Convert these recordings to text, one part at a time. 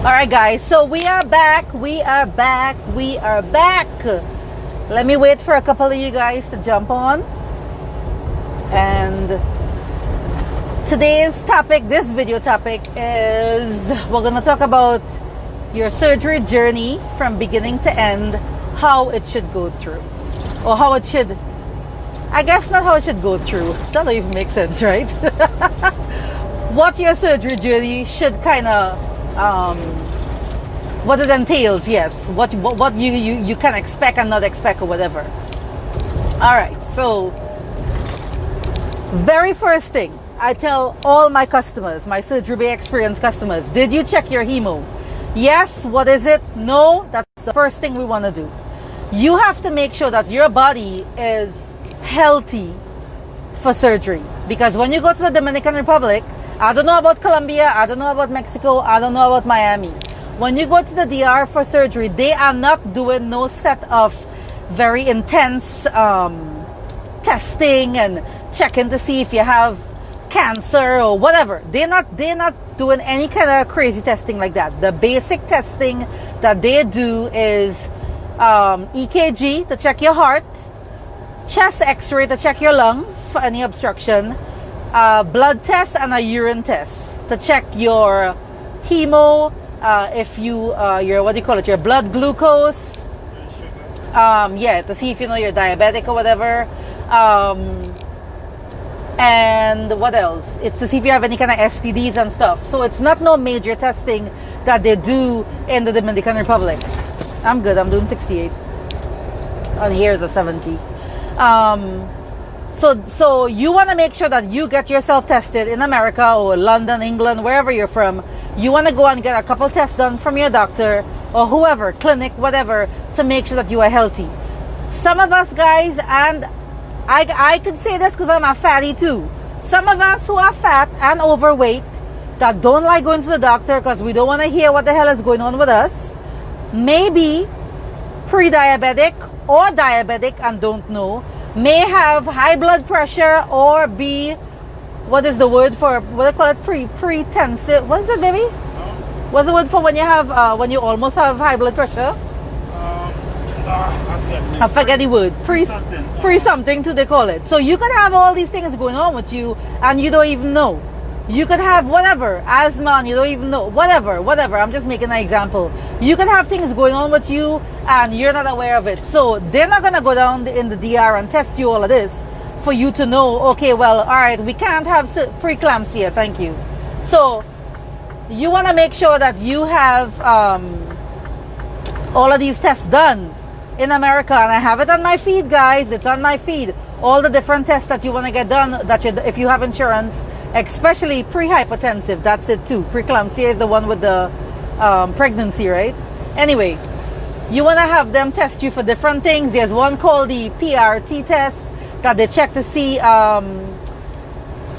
Alright guys, so we are back. Let me wait for a couple of you guys to jump on. And today's topic, this video topic, is we're going to talk about your surgery journey from beginning to end, how it should go through. Or how it should, I guess not how it should go through. That don't even make sense, right? What your surgery journey should kind of, what it entails, yes. What you can expect and not expect or whatever. Alright, so very first thing I tell all my customers, my surgery bay experienced customers, did you check your hemo? Yes, what is it? No, that's the first thing we want to do. You have to make sure that your body is healthy for surgery. Because when you go to the Dominican Republic, I don't know about Colombia, I don't know about Mexico, I don't know about Miami. When you go to the DR for surgery, they are not doing no set of very intense testing and checking to see if you have cancer or whatever. They're not doing any kind of crazy testing like that. The basic testing that they do is EKG to check your heart, chest x-ray to check your lungs for any obstruction, blood test and a urine test to check your hemo, if your what do you call it, your blood glucose, yeah, to see if you know you're diabetic or whatever, and what else, it's to see if you have any kind of STDs and stuff. So it's not no major testing that they do in the Dominican Republic. I'm good, I'm doing 68 and here's a 70. So you want to make sure that you get yourself tested in America or London, England, wherever you're from. You want to go and get a couple tests done from your doctor or whoever, clinic, whatever, to make sure that you are healthy. Some of us guys, and I could say this because I'm a fatty too. Some of us who are fat and overweight that don't like going to the doctor because we don't want to hear what the hell is going on with us, maybe pre-diabetic or diabetic and don't know, may have high blood pressure or be, what is the word for, what do they call it, pretensive, what is it, baby? What's the word for when you have, when you almost have high blood pressure? I forget the word, pre-something too, they call it. So you could have all these things going on with you and you don't even know. You could have whatever, asthma and you don't even know, whatever, I'm just making an example. You could have things going on with you and you're not aware of it. So they're not going to go down in the DR and test you all of this for you to know, okay, well, all right, we can't have preeclampsia, thank you. So you want to make sure that you have all of these tests done in America. And I have it on my feed, guys. It's on my feed. All the different tests that you want to get done, that if you have insurance, especially pre-hypertensive, that's it too. Preeclampsia is the one with the pregnancy, right? Anyway, you want to have them test you for different things. There's one called the PRT test that they check to see,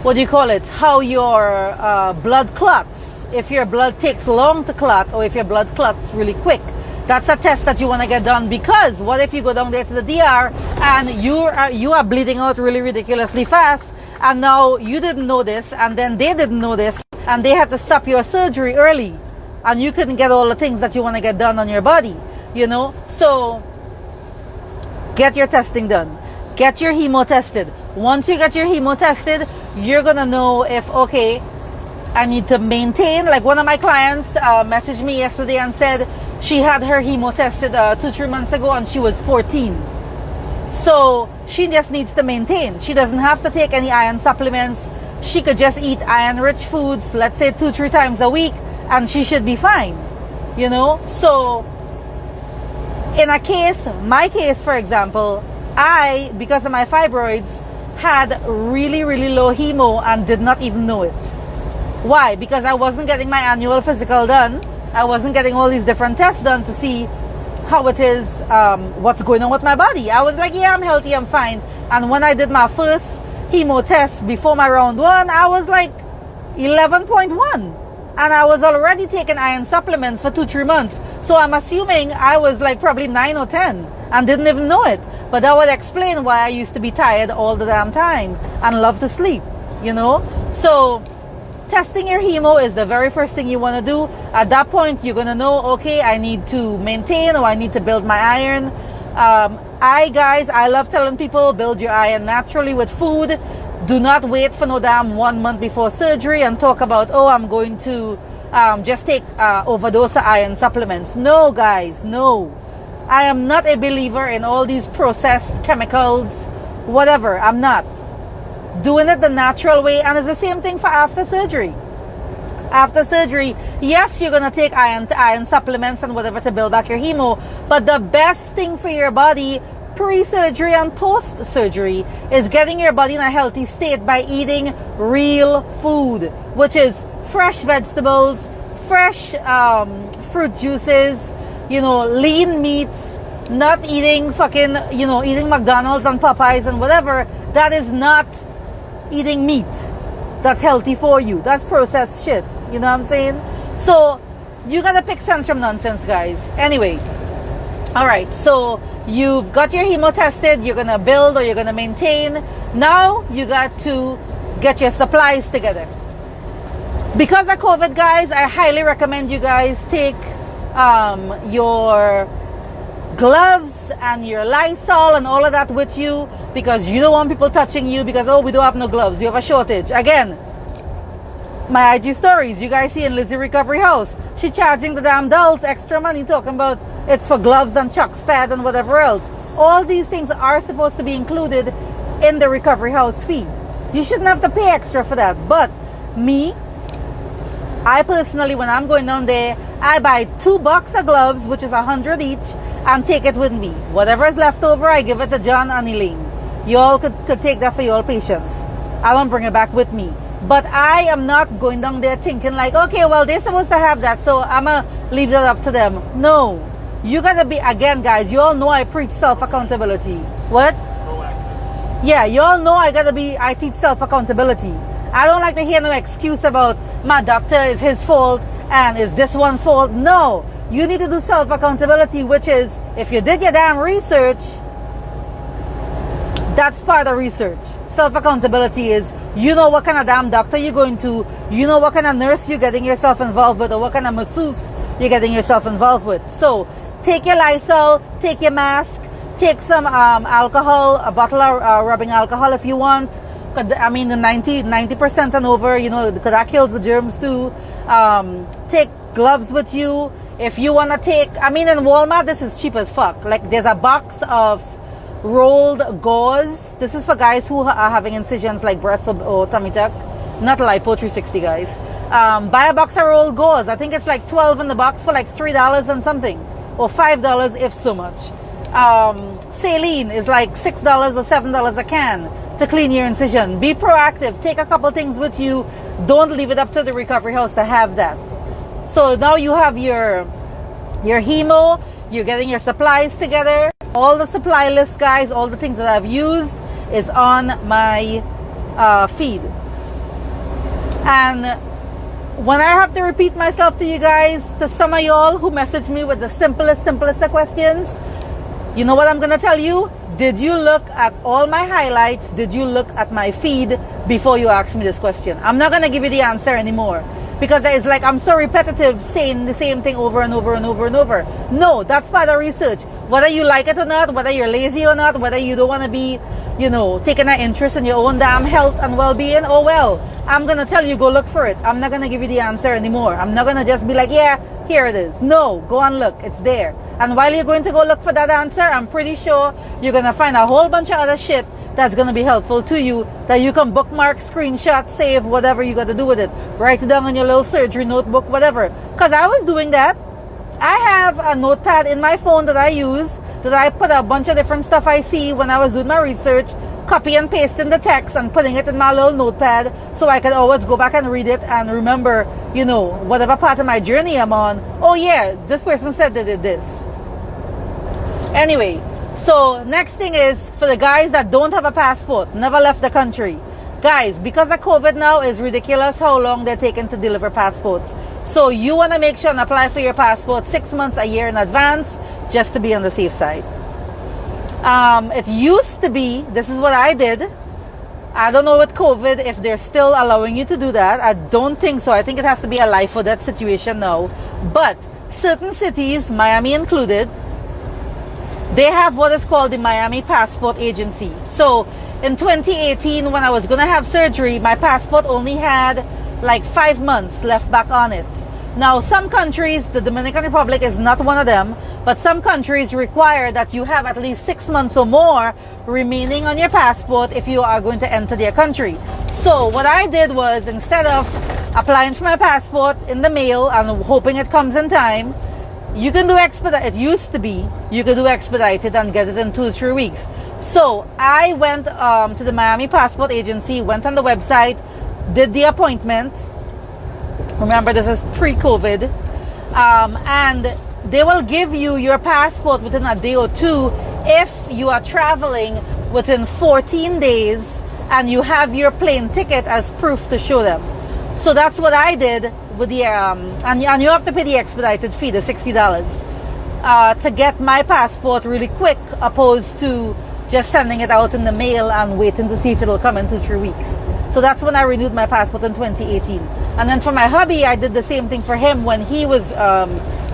what do you call it, how your blood clots, if your blood takes long to clot or if your blood clots really quick. That's a test that you want to get done, because what if you go down there to the DR and you are bleeding out really ridiculously fast, and now you didn't know this and then they didn't know this and they had to stop your surgery early and you couldn't get all the things that you want to get done on your body, you know. So get your testing done, get your hemo tested. Once you get your hemo tested, you're gonna know if, okay, I need to maintain. Like one of my clients messaged me yesterday and said she had her hemo tested 2-3 months ago and she was 14. So she just needs to maintain. She doesn't have to take any iron supplements. She could just eat iron-rich foods, let's say 2-3 times a week, and she should be fine, you know. So in a case, my case for example, I, because of my fibroids, had really low hemo and did not even know it. Why? Because I wasn't getting my annual physical done. I wasn't getting all these different tests done to see how it is, what's going on with my body. I was like, yeah, I'm healthy, I'm fine. And when I did my first hemo test before my round 1, I was like 11.1. And I was already taking iron supplements for 2-3 months. So I'm assuming I was like probably 9 or 10 and didn't even know it. But that would explain why I used to be tired all the damn time and love to sleep, you know. So testing your hemo is the very first thing you want to do. At that point, you're going to know, okay, I need to maintain or I need to build my iron. I love telling people, build your iron naturally with food. Do not wait for no damn 1 month before surgery and talk about, oh, I'm going to just take overdose of iron supplements. No, guys, no. I am not a believer in all these processed chemicals, whatever. I'm not. Doing it the natural way, and it's the same thing for after surgery. After surgery, yes, you're going to take iron supplements and whatever to build back your hemo, but the best thing for your body pre-surgery and post-surgery is getting your body in a healthy state by eating real food, which is fresh vegetables, fresh fruit juices, lean meats, not eating eating McDonald's and Popeyes and whatever. That is not eating meat that's healthy for you. That's processed shit. You know what I'm saying? So you gotta pick sense from nonsense, guys. Anyway, all right, so you've got your hemo tested, you're gonna build or you're gonna maintain. Now you got to get your supplies together. Because of COVID, guys, I highly recommend you guys take your gloves and your Lysol and all of that with you, because you don't want people touching you because, oh, we don't have no gloves, you have a shortage. Again, my IG stories, you guys see in Lizzie Recovery House, she charging the damn dolls extra money talking about it's for gloves and chucks pad and whatever else. All these things are supposed to be included in the Recovery House fee. You shouldn't have to pay extra for that. But me, I personally, when I'm going down there, I buy 2 boxes of gloves, which is 100 each, and take it with me. Whatever is left over, I give it to John and Elaine. You all could take that for your patients. I don't bring it back with me. But I am not going down there thinking like, okay, well, they're supposed to have that, so I'm going to leave that up to them. No. You got to be, again, guys, you all know I preach self-accountability. What? Proactive. Yeah, you all know I teach self-accountability. I don't like to hear no excuse about my doctor is his fault and is this one fault. No, you need to do self-accountability, which is if you did your damn research, that's part of research. Self-accountability is you know what kind of damn doctor you're going to, you know what kind of nurse you're getting yourself involved with, or what kind of masseuse you're getting yourself involved with. So take your Lysol, take your mask, take some alcohol, a bottle of rubbing alcohol if you want. I mean, the 90% and over, because that kills the germs too. Take gloves with you. If you want to take, in Walmart, this is cheap as fuck. Like, there's a box of rolled gauze. This is for guys who are having incisions like breast or tummy tuck. Not lipo 360, guys. Buy a box of rolled gauze. I think it's like 12 in the box for like $3 and something. Or $5 if so much. Saline is like $6 or $7 a can to clean your incision. Be proactive. Take a couple things with you. Don't leave it up to the recovery house to have that. So now you have your hemo. You're getting your supplies together. All the supply list, guys, all the things that I've used is on my feed. And when I have to repeat myself to you guys, to some of y'all who message me with the simplest of questions, you know what I'm going to tell you? Did you look at all my highlights? Did you look at my feed before you asked me this question? I'm not going to give you the answer anymore, because it's like I'm so repetitive saying the same thing over and over and over and over. No, that's part of research. Whether you like it or not, whether you're lazy or not, whether you don't want to be, taking an interest in your own damn health and well-being, oh well, I'm going to tell you, go look for it. I'm not going to give you the answer anymore. I'm not going to just be like, yeah, here it is. No, go and look. It's there. And while you're going to go look for that answer, I'm pretty sure you're going to find a whole bunch of other shit that's going to be helpful to you, that you can bookmark, screenshot, save, whatever you got to do with it. Write it down on your little surgery notebook, whatever. Because I was doing that. I have a notepad in my phone that I use, that I put a bunch of different stuff I see when I was doing my research, copy and paste in the text and putting it in my little notepad so I can always go back and read it and remember, whatever part of my journey I'm on. Oh yeah, this person said they did this. Anyway, so next thing is for the guys that don't have a passport, never left the country. Guys, because of COVID now, it's ridiculous how long they're taking to deliver passports. So you want to make sure and apply for your passport 6 months, a year in advance, just to be on the safe side. It used to be, this is what I did. I don't know with COVID if they're still allowing you to do that. I don't think so. I think it has to be a life or death situation now. But certain cities, Miami included, they have what is called the Miami Passport Agency. So in 2018, when I was going to have surgery, my passport only had like 5 months left back on it. Now, some countries, the Dominican Republic is not one of them, but some countries require that you have at least 6 months or more remaining on your passport if you are going to enter their country. So what I did was, instead of applying for my passport in the mail and hoping it comes in time, you can do expedited. It used to be you could do expedited and get it in 2 to 3 weeks. So I went to the Miami Passport Agency, went on the website, did the appointment. Remember, this is pre-COVID. And they will give you your passport within a day or two if you are traveling within 14 days and you have your plane ticket as proof to show them. So that's what I did with the, and you have to pay the expedited fee, the $60, to get my passport really quick, opposed to just sending it out in the mail and waiting to see if it'll come in 2 to 3 weeks. So that's when I renewed my passport in 2018. And then for my hubby, I did the same thing for him when he was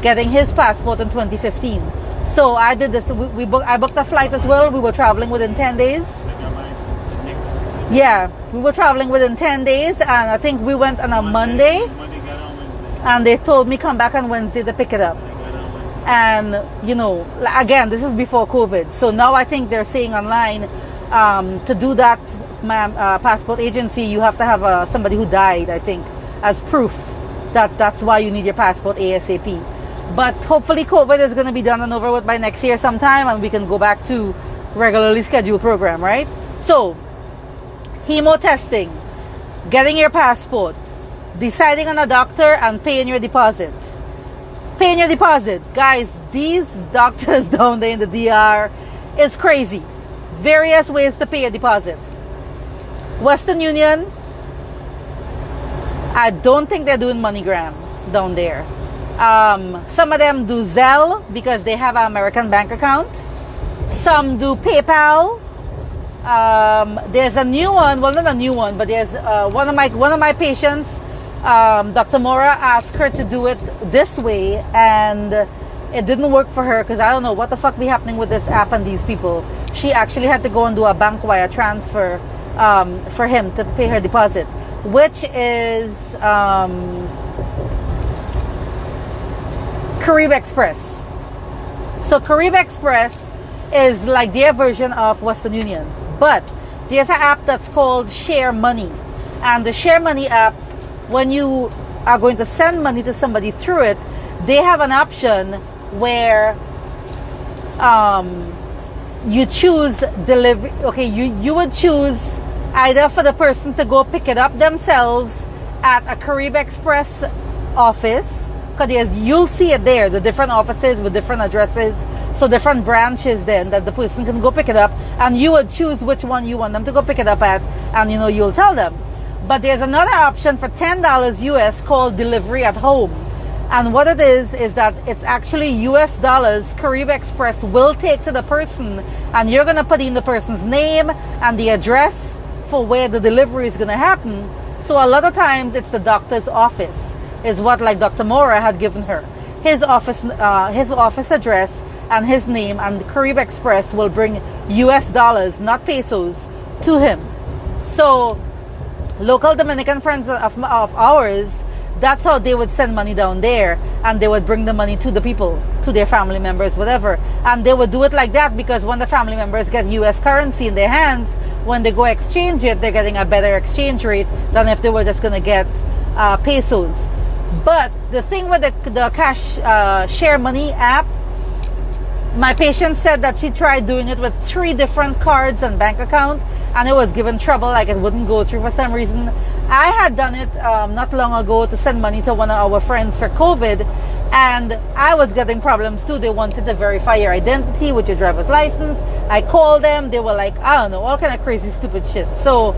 getting his passport in 2015. So I did this. I booked a flight as well. We were traveling within 10 days. Yeah, we were traveling within 10 days, and I think we went on a Monday, and they told me come back on Wednesday to pick it up. And, you know, again, this is before COVID. So now I think they're saying online, to do that passport agency, you have to have somebody who died, I think, as proof that that's why you need your passport ASAP. But hopefully COVID is going to be done and over with by next year sometime, and we can go back to regularly scheduled program, right? So, hemo testing, getting your passport, deciding on a doctor, and paying your deposit. Paying your deposit. Guys, these doctors down there in the DR is crazy. Various ways to pay your deposit. Western Union, I don't think they're doing MoneyGram down there. Some of them do Zelle because they have an American bank account. Some do PayPal. There's a new one, well, not a new one, but there's one of my patients, Dr. Mora, asked her to do it this way, and it didn't work for her because I don't know what the fuck be happening with this app and these people. She actually had to go and do a bank wire transfer for him to pay her deposit, which is Carib Express. So Carib Express is like their version of Western Union. But there's an app that's called Share Money. And the Share Money app, when you are going to send money to somebody through it, they have an option where you choose delivery. Okay, you would choose either for the person to go pick it up themselves at a Carib Express office, because you'll see it there, the different offices with different addresses. So different branches then that the person can go pick it up, and you would choose which one you want them to go pick it up at, and you know, you'll tell them. But there's another option for $10 US called delivery at home. And what it is that it's actually US dollars Carib Express will take to the person, and you're going to put in the person's name and the address for where the delivery is going to happen. So a lot of times it's the doctor's office is what, like Dr. Mora had given her. His office address and his name, and Carib Express will bring US dollars, not pesos, to him. So local Dominican friends of ours, that's how they would send money down there, and they would bring the money to the people, to their family members, whatever. And they would do it like that because when the family members get US currency in their hands, when they go exchange it, they're getting a better exchange rate than if they were just going to get pesos. But the thing with the cash Share Money app, my patient said that she tried doing it with 3 different cards and bank account, and it was giving trouble, like it wouldn't go through for some reason. I had done it not long ago to send money to one of our friends for COVID, and I was getting problems too. They wanted to verify your identity with your driver's license. I called them, they were like, I don't know, all kind of crazy stupid shit. So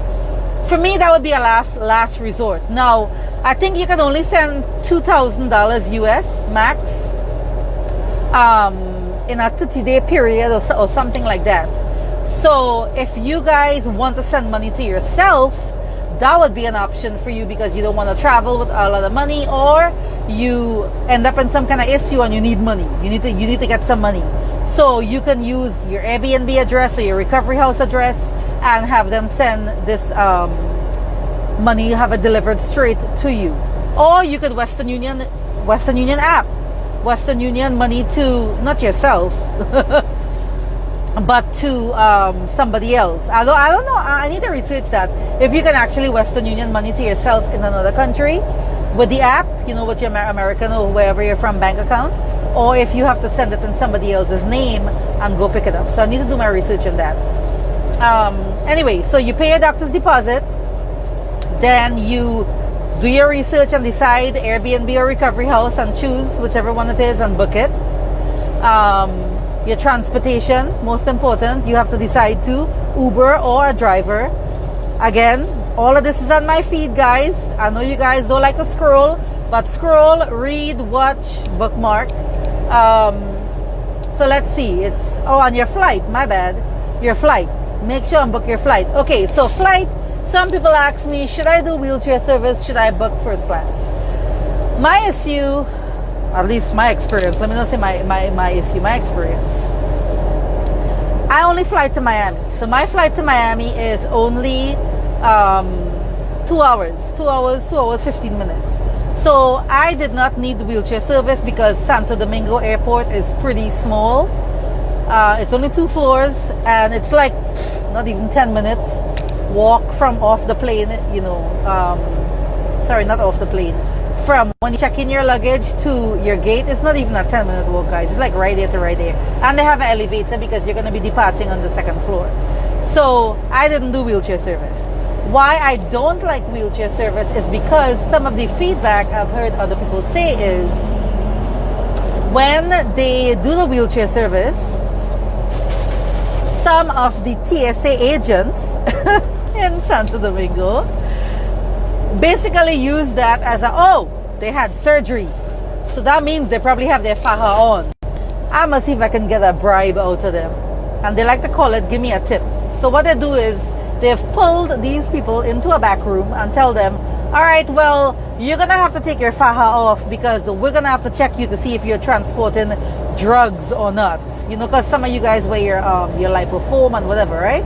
for me, that would be a last resort. Now, I think you can only send $2,000 US max in a 30-day period or something like that. So if you guys want to send money to yourself, that would be an option for you because you don't want to travel with a lot of money, or you end up in some kind of issue and you need money. You need to get some money. So you can use your Airbnb address or your recovery house address and have them send this money, have it delivered straight to you. Or you could Western Union app. Western Union money to not yourself but to somebody else. I don't know. I need to research that. If you can actually Western Union money to yourself in another country with the app, with your American or wherever you're from bank account, or if you have to send it in somebody else's name and go pick it up. So I need to do my research on that. Anyway, so you pay your doctor's deposit, then you do your research and decide Airbnb or recovery house and choose whichever one it is and book it. Your transportation, most important, you have to decide to Uber or a driver. Again, all of this is on my feed, guys. I know you guys don't like to scroll, but scroll, read, watch, bookmark. So let's see. It's on your flight. My bad. Your flight. Make sure and book your flight. Okay, so flight. Some people ask me, should I do wheelchair service? Should I book first class? My issue, at least my experience, let me not say my issue, my experience. I only fly to Miami. So my flight to Miami is only 2 hours, 15 minutes. So I did not need the wheelchair service because Santo Domingo Airport is pretty small. It's only 2 floors and it's like not even 10 minutes walk from off the plane, sorry, not off the plane. From when you check in your luggage to your gate, it's not even a 10-minute walk, guys. It's like right there to right there. And they have an elevator because you're going to be departing on the 2nd floor. So I didn't do wheelchair service. Why I don't like wheelchair service is because some of the feedback I've heard other people say is when they do the wheelchair service, some of the TSA agents in Santo Domingo basically use that as they had surgery, so that means they probably have their faja on. I must see if I can get a bribe out of them, and they like to call it give me a tip. So what they do is they've pulled these people into a back room and tell them, all right, well, you're gonna have to take your faja off because we're gonna have to check you to see if you're transporting drugs or not, because some of you guys wear your lipofoam and whatever, right?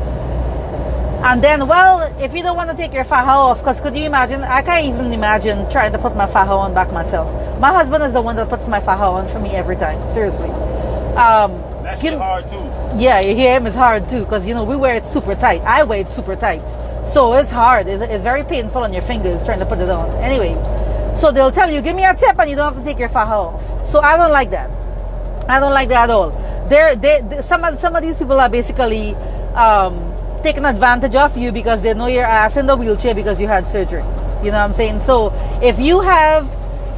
And then, well, if you don't want to take your faja off, because could you imagine, I can't even imagine trying to put my faja on back myself. My husband is the one that puts my faja on for me every time, seriously. That shit hard too. Yeah, you hear him, it's hard too, because we wear it super tight. I wear it super tight. So it's hard, it's very painful on your fingers trying to put it on. Anyway, so they'll tell you, give me a tip and you don't have to take your faja off. So I don't like that. I don't like that at all. Some of these people are basically taking advantage of you because they know your ass in the wheelchair because you had surgery. You know what I'm saying? So if you have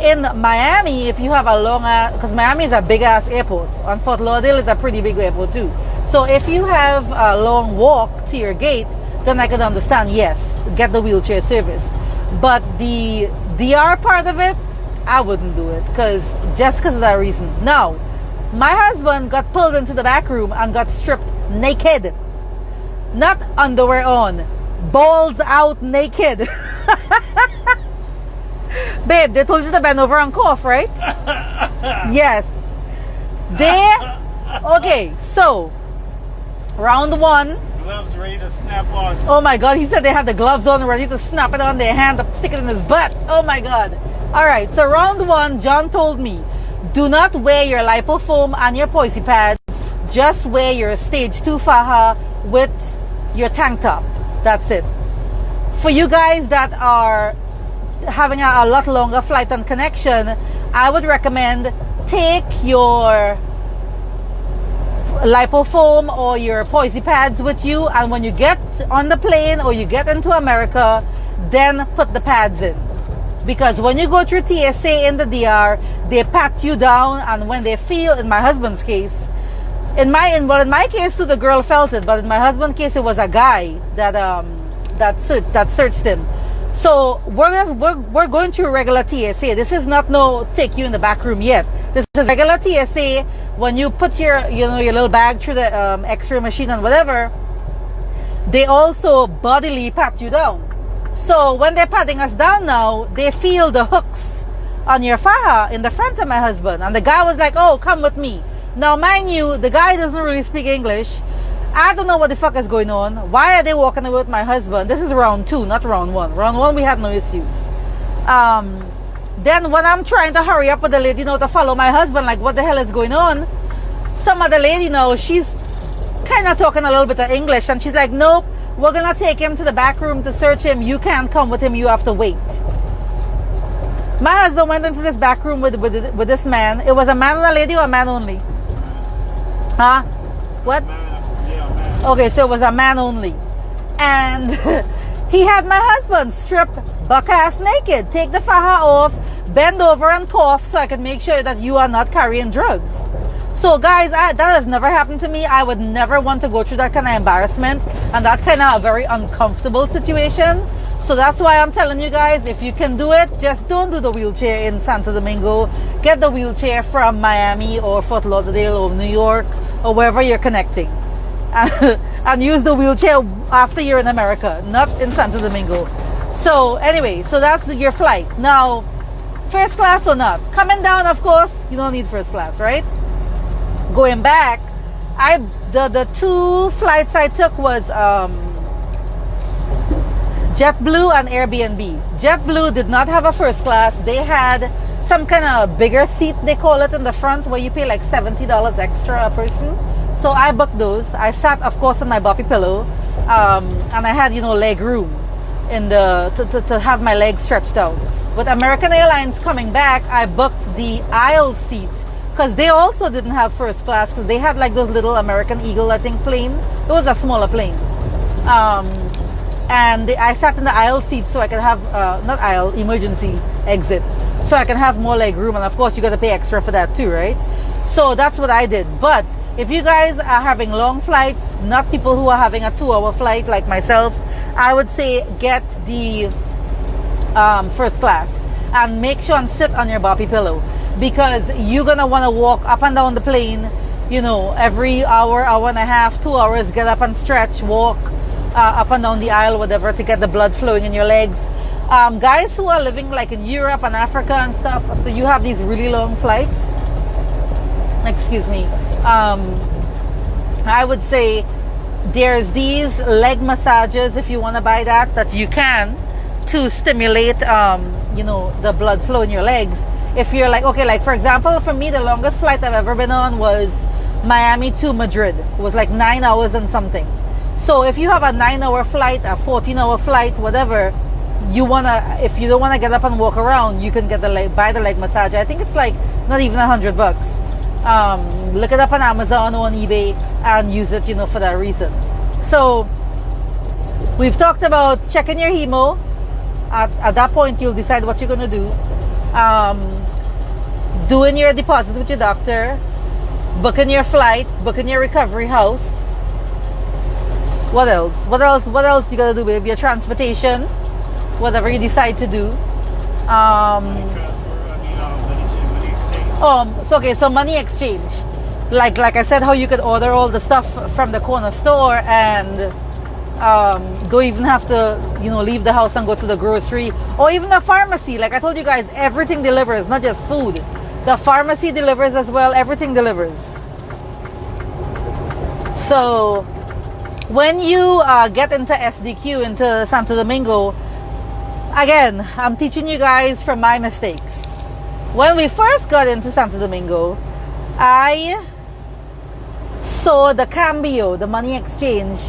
in Miami, if you have a long because Miami is a big ass airport, and Fort Lauderdale is a pretty big airport too. So if you have a long walk to your gate, then I can understand, yes, get the wheelchair service. But the DR part of it, I wouldn't do it just because of that reason. Now, my husband got pulled into the back room and got stripped naked. Not underwear on, balls out, naked. Babe, they told you to bend over and cough, right? Yes. Okay, so round 1. Gloves ready to snap on. Oh my God, he said they had the gloves on ready to snap it on their hand, to stick it in his butt. Oh my God. All right, so round 1, John told me, do not wear your lipofoam and your poisey pads. Just wear your stage 2 faja with your tank top. That's it. For you guys that are having a lot longer flight and connection, I would recommend take your lipofoam or your poisey pads with you, and when you get on the plane or you get into America, then put the pads in. Because when you go through TSA in the DR, they pat you down, and when they feel, in my husband's case, in my case too, the girl felt it, but in my husband's case, it was a guy that searched him. So we're going through regular TSA. This is not take you in the back room yet. This is regular TSA. When you put your little bag through the X-ray machine and whatever, they also bodily pat you down. So when they're patting us down now, they feel the hooks on your faja in the front of my husband. And the guy was like, oh, come with me. Now, mind you, the guy doesn't really speak English. I don't know what the fuck is going on. Why are they walking away with my husband? This is round 2, not round 1. Round 1, we had no issues. Then when I'm trying to hurry up with the lady now to follow my husband, like, what the hell is going on? Some other lady now, she's kind of talking a little bit of English, and she's like, nope, we're gonna take him to the back room to search him. You can't come with him, you have to wait. My husband went into this back room with this man. It was a man and a lady, or a man only? Huh? What? Man. Okay, so it was a man only. And he had my husband strip buck ass naked, take the faja off, bend over and cough so I could make sure that you are not carrying drugs. So guys, that has never happened to me. I would never want to go through that kind of embarrassment and that kind of a very uncomfortable situation. So that's why I'm telling you guys, if you can do it, just don't do the wheelchair in Santo Domingo. Get the wheelchair from Miami or Fort Lauderdale or New York or wherever you're connecting. And use the wheelchair after you're in America, not in Santo Domingo. So anyway, so that's your flight. Now, first class or not? Coming down, of course, you don't need first class, right? Going back, the 2 flights I took was Jetblue and Airbnb. Jetblue did not have a first class. They had some kind of bigger seat, they call it, in the front, where you pay like $70 extra a person. So I booked those. I sat, of course, on my boppy pillow, and I had, leg room in to have my legs stretched out. With American Airlines coming back, I booked the aisle seat, because they also didn't have first class, because they had like those little American Eagle, I think, plane. It was a smaller plane. And I sat in the aisle seat so I could have, not aisle, emergency exit. So I can have more leg room. And of course, you got to pay extra for that too, right? So that's what I did. But if you guys are having long flights, not people who are having a 2-hour flight like myself, I would say get the first class. And make sure and sit on your boppy pillow, because you're going to want to walk up and down the plane, every hour, hour and a half, 2 hours, get up and stretch, walk up and down the aisle, whatever, to get the blood flowing in your legs. Guys who are living like in Europe and Africa and stuff, so you have these really long flights, excuse me, I would say there's these leg massages, if you want to buy that you can, to stimulate the blood flow in your legs. If you're like, okay, like for example, for me, the longest flight I've ever been on was Miami to Madrid. It was like 9 hours and something. So if you have a 9-hour flight, a 14-hour flight, whatever, if you don't wanna get up and walk around, you can buy the leg massage. I think it's like not even $100. Look it up on Amazon or on eBay and use it, for that reason. So we've talked about checking your Hemo. At that point, you'll decide what you're gonna do. Doing your deposit with your doctor, booking your flight, booking your recovery house. What else you gotta do, babe? Your transportation, whatever you decide to do. Money exchange. So money exchange. Like I said, how you could order all the stuff from the corner store and don't even have to, leave the house and go to the grocery or even the pharmacy. Like I told you guys, everything delivers, not just food. The pharmacy delivers as well. Everything delivers. So when you get into SDQ, into Santo Domingo, again, I'm teaching you guys from my mistakes. When we first got into Santo Domingo, I saw the cambio, the money exchange,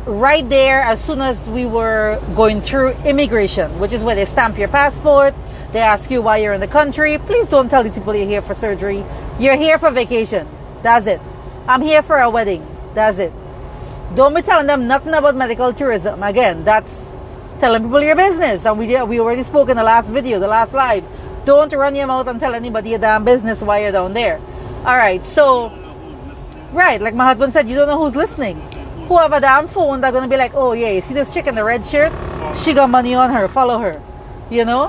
right there as soon as we were going through immigration, which is where they stamp your passport. They ask you why you're in the country. Please don't tell these people you're here for surgery. You're here for vacation. That's it. I'm here for a wedding. That's it. Don't be telling them nothing about medical tourism. Again, that's telling people your business. And we already spoke in the last video, the last live. Don't run your mouth and tell anybody your damn business while you're down there. All right, so, right, like my husband said, you don't know who's listening. Who have a damn phone, they're going to be like, oh yeah, you see this chick in the red shirt? She got money on her, follow her.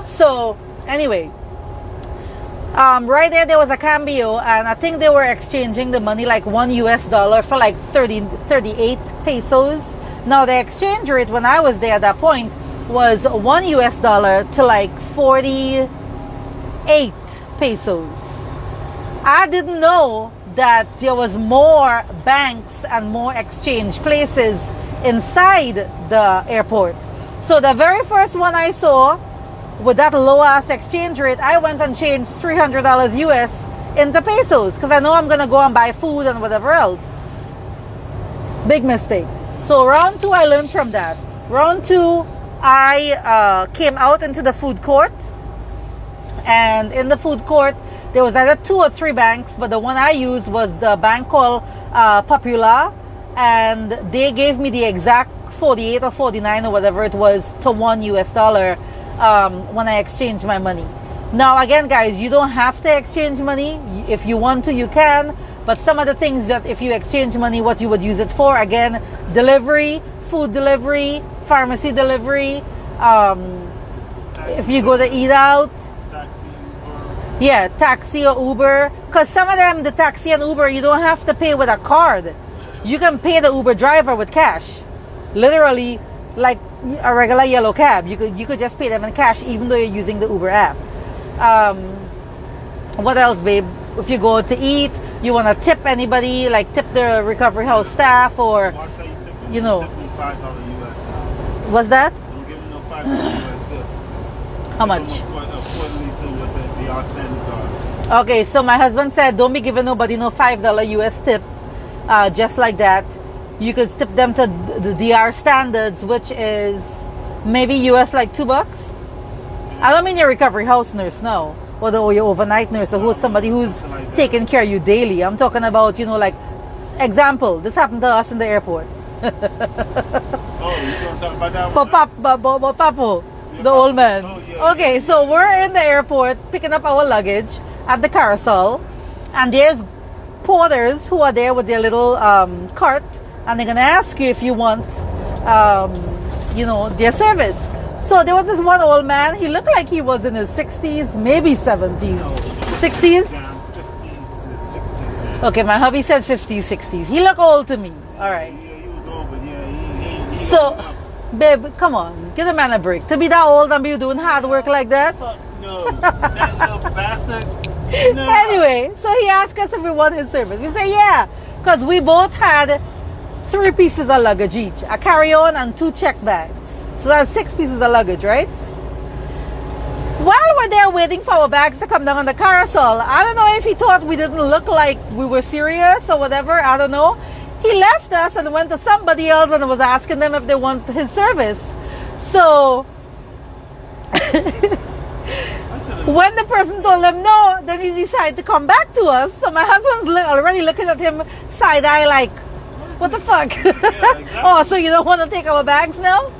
So anyway, right there was a cambio, and I think they were exchanging the money like $1 for like 38 pesos. Now the exchange rate when I was there at that point was $1 to like 48 pesos. I didn't know that there was more banks and more exchange places inside the airport. So the very first one I saw with that low ass exchange rate, I went and changed $300 US into pesos because I know I'm gonna go and buy food and whatever else. Big mistake. So round 2 I learned from that. Round 2 I came out into the food court, and in the food court there was either 2 or 3 banks, but the one I used was the bank called Popular, and they gave me the exact 48 or 49 or whatever it was to $1 when I exchanged my money. Now again guys, you don't have to exchange money. If you want to, you can, but some of the things that if you exchange money, what you would use it for, again, delivery, food delivery, pharmacy delivery, if you go to eat out, taxi or Uber, because some of them, the taxi and Uber, you don't have to pay with a card. You can pay the Uber driver with cash, literally like a regular yellow cab. You could just pay them in cash even though you're using the Uber app. What else, babe? If you go to eat, you want to tip anybody, like tip the recovery house staff, or Watch how you tip me. you know. Tip me $5 US now. What's that? Don't give me no $5 US tip. How much? Accordingly to what the our standards are. Okay, so my husband said don't be giving nobody no $5 US tip. Just like that. You could tip them to the DR standards, which is maybe US like $2. I don't mean your recovery house nurse, no. Or your overnight nurse, or who's somebody who's taking care of you daily. I'm talking about, like, example, this happened to us in the airport. Oh, you want to talk about that one? Papo, the old man. Oh, yeah. Okay, so we're in the airport picking up our luggage at the carousel, and there's porters who are there with their little cart, and they're gonna ask you if you want, their service. So there was this one old man. He looked like he was in his 60s, maybe 70s, 60s. 50s and the 60s. Okay, my hubby said 50s, 60s. He looked old to me. All right. Yeah, he was old, but yeah, he So, babe, come on, give the man a break. To be that old and be doing hard work like that. Fuck no, that little bastard. No. Anyway, so he asked us if we want his service. We say yeah, because we both had 3 pieces of luggage each, a carry-on and 2 check bags. So that's 6 pieces of luggage, right? While we're there waiting for our bags to come down on the carousel, I don't know if he thought we didn't look like we were serious or whatever, I don't know. He left us and went to somebody else and was asking them if they want his service. So when the person told him no, then he decided to come back to us. So my husband's already looking at him side-eye like, what the fuck? Yeah, exactly. Oh, so you don't want to take our bags now?